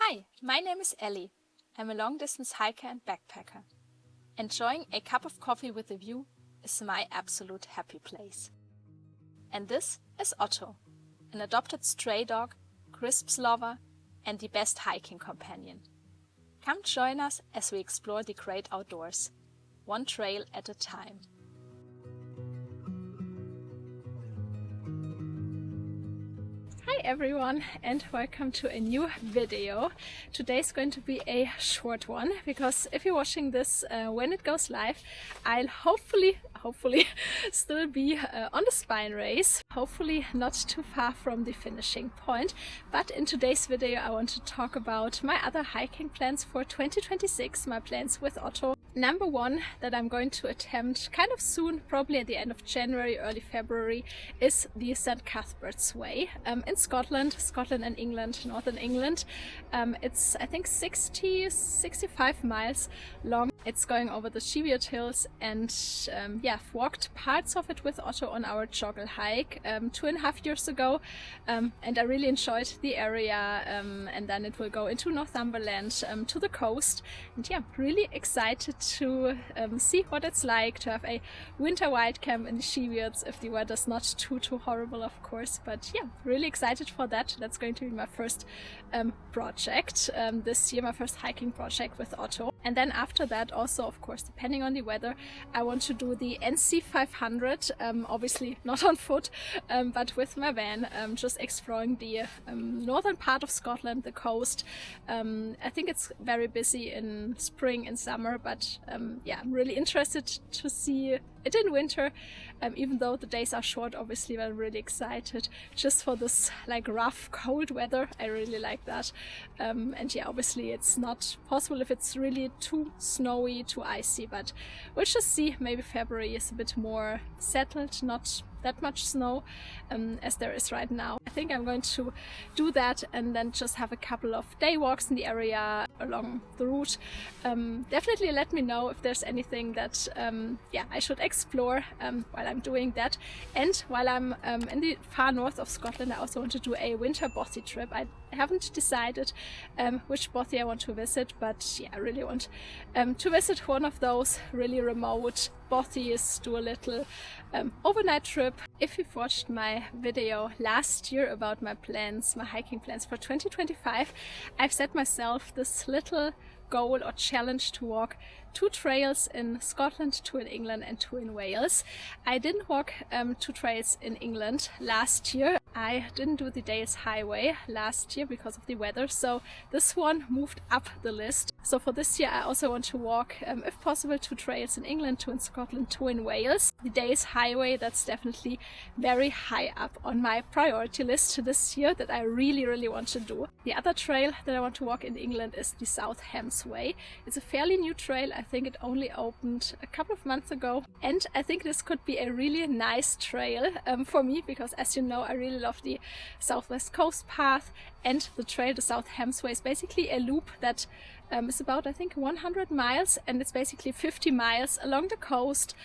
Hi, my name is Elli. I'm a long-distance hiker and backpacker. Enjoying a cup of coffee with a view is my absolute happy place. And this is Otto, an adopted stray dog, crisps lover, and the best hiking companion. Come join us as we explore the great outdoors, one trail at a time. Hi everyone, and welcome to a new video. Today's going to be a short one because if you're watching this when it goes live, I'll hopefully still be on the spine race, hopefully not too far from the finishing point. But in today's video I want to talk about my other hiking plans for 2026, my plans with Otto. Number one that I'm going to attempt kind of soon, probably at the end of January, early February, is the St. Cuthbert's Way in Scotland and England, northern England. It's I think 65 miles long. It's going over the Cheviot Hills, and I've walked parts of it with Otto on our joggle hike 2.5 years ago, and I really enjoyed the area, and then it will go into Northumberland to the coast, and really excited to see what it's like to have a winter wild camp in the Cheviots if the weather's not too horrible, of course. But really excited for that. That's going to be my first project this year, my first hiking project with Otto. And then after that, also of course depending on the weather, I want to do the NC 500, obviously not on foot, but with my van, just exploring the northern part of Scotland, the coast. I think it's very busy in spring and summer, but I'm really interested to see it in winter, even though the days are short, obviously. But I'm really excited just for this like rough cold weather. I really like that, and obviously it's not possible if it's really too snowy, too icy, but we'll just see. Maybe February is a bit more settled, not that much snow as there is right now. I think I'm going to do that and then just have a couple of day walks in the area along the route. Definitely let me know if there's anything that I should explore while I'm doing that. And while I'm in the far north of Scotland, I also want to do a winter bothy trip. I haven't decided which bothy I want to visit, but I really want to visit one of those really remote bothies, do a little overnight trip. If you've watched my video last year about my plans, my hiking plans for 2025, I've set myself this little goal or challenge to walk 2 trails in Scotland, 2 in England and 2 in Wales. I didn't walk 2 trails in England last year. I didn't do the Dales Highway last year because of the weather, so this one moved up the list. So for this year I also want to walk, if possible, 2 trails in England, 2 in Scotland, 2 in Wales. The Dales Highway, that's definitely very high up on my priority list this year, that I really want to do. The other trail that I want to walk in England is the South Hams Way. It's a fairly new trail. I think it only opened a couple of months ago, and I think this could be a really nice trail for me, because as you know, I really love the Southwest Coast Path, and the trail, the South Hams Way, is basically a loop that is about, I think, 100 miles, and it's basically 50 miles along the coast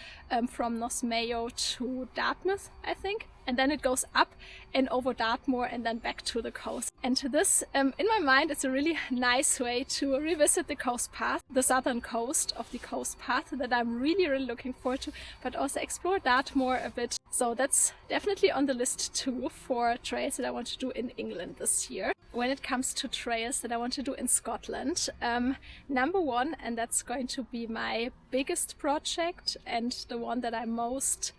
from Mayo to Dartmouth, I think. And then it goes up and over Dartmoor and then back to the coast. And this, in my mind, it's a really nice way to revisit the coast path, the southern coast of the coast path, that I'm really looking forward to, but also explore Dartmoor a bit. So that's definitely on the list too for trails that I want to do in England this year. When it comes to trails that I want to do in Scotland, number one, and that's going to be my biggest project and the one that I'm most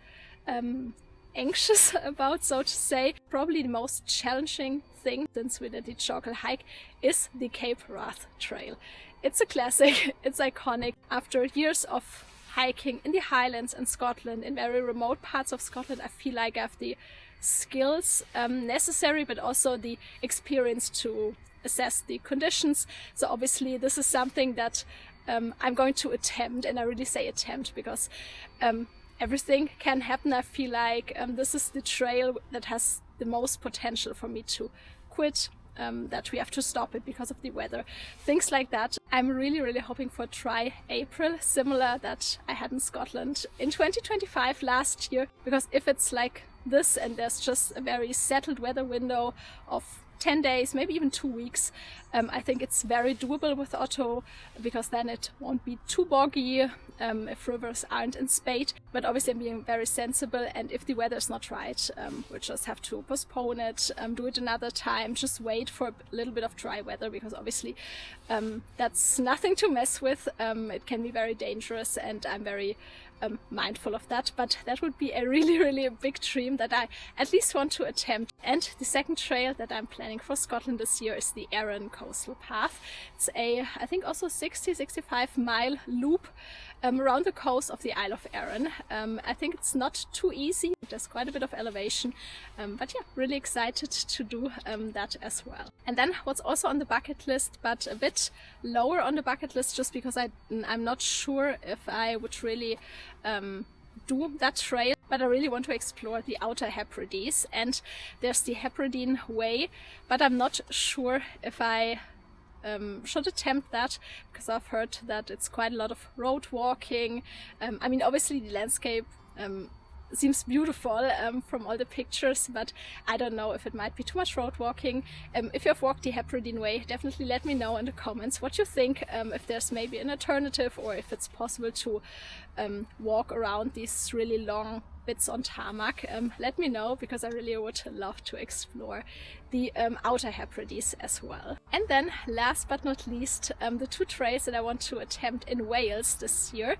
anxious about, so to say, probably the most challenging thing since we did the joggle hike, is the Cape Wrath Trail. It's a classic, it's iconic. After years of hiking in the Highlands and Scotland, in very remote parts of Scotland, I feel like I have the skills necessary, but also the experience to assess the conditions. So obviously this is something that I'm going to attempt, and I really say attempt because everything can happen. I feel like this is the trail that has the most potential for me to quit, that we have to stop it because of the weather, things like that. I'm really hoping for dry April, similar that I had in Scotland in 2025 last year, because if it's like this and there's just a very settled weather window of 10 days, maybe even 2 weeks. I think it's very doable with Otto, because then it won't be too boggy if rivers aren't in spate. But obviously I'm being very sensible, and if the weather is not right, we'll just have to postpone it, do it another time, just wait for a little bit of dry weather, because obviously that's nothing to mess with. It can be very dangerous, and I'm very mindful of that, but that would be a really big dream that I at least want to attempt. And the second trail that I'm planning for Scotland this year is the Arran Coastal Path. It's a, I think, also 60-65 mile loop around the coast of the Isle of Arran. I think it's not too easy. There's quite a bit of elevation, but yeah, really excited to do that as well. And then what's also on the bucket list, but a bit lower on the bucket list, just because I'm not sure if I would really do that trail, but I really want to explore the Outer Hebrides, and there's the Hebridean Way, but I'm not sure if I should attempt that, because I've heard that it's quite a lot of road walking. I mean, obviously the landscape seems beautiful from all the pictures, but I don't know if it might be too much road walking. If you have walked the Hebridean Way, definitely let me know in the comments what you think, if there's maybe an alternative, or if it's possible to walk around these really long bits on tarmac. Let me know, because I really would love to explore the Outer Hebrides as well. And then last but not least, the 2 trails that I want to attempt in Wales this year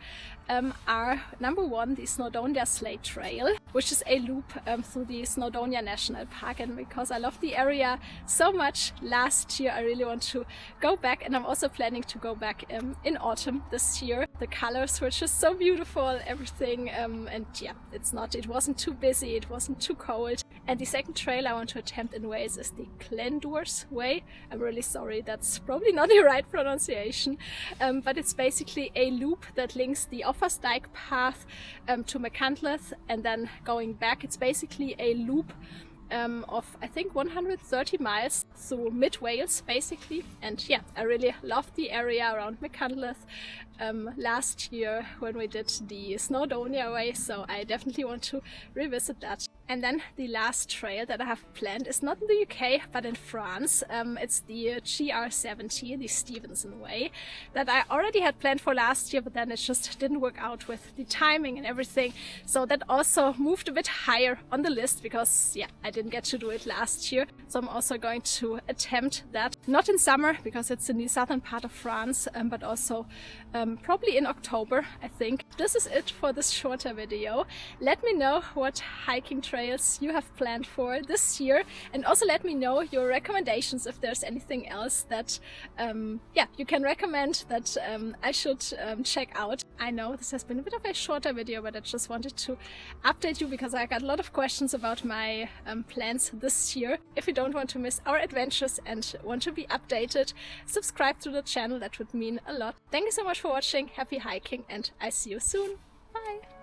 are number 1, the Snowdonia Sleigh Trail, which is a loop through the Snowdonia National Park. And because I love the area so much last year, I really want to go back, and I'm also planning to go back in autumn this year. The colors were just so beautiful, everything, and yeah, it wasn't too busy, it wasn't too cold. And the second trail I want to attempt in Wales is the Glendoors Way. I'm really sorry, that's probably not the right pronunciation, but it's basically a loop that links the Offa's-Dyke path to Machynlleth, and then going back. It's basically a loop of, I think, 130 miles through mid-Wales basically. And yeah, I really loved the area around Machynlleth last year when we did the Snowdonia Way, so I definitely want to revisit that. And then the last trail that I have planned is not in the UK, but in France. It's the GR70, the Stevenson Way, that I already had planned for last year, but then it just didn't work out with the timing and everything. So that also moved a bit higher on the list, because yeah, I didn't get to do it last year. So I'm also going to attempt that, not in summer, because it's in the southern part of France, but also probably in October, I think. This is it for this shorter video. Let me know what hiking trails you have planned for this year, and also let me know your recommendations if there's anything else that yeah, you can recommend that I should check out. I know this has been a bit of a shorter video, but I just wanted to update you, because I got a lot of questions about my plans this year. If you don't want to miss our adventures and want to be updated, subscribe to the channel, that would mean a lot. Thank you so much for watching, happy hiking, and I see you soon. Bye!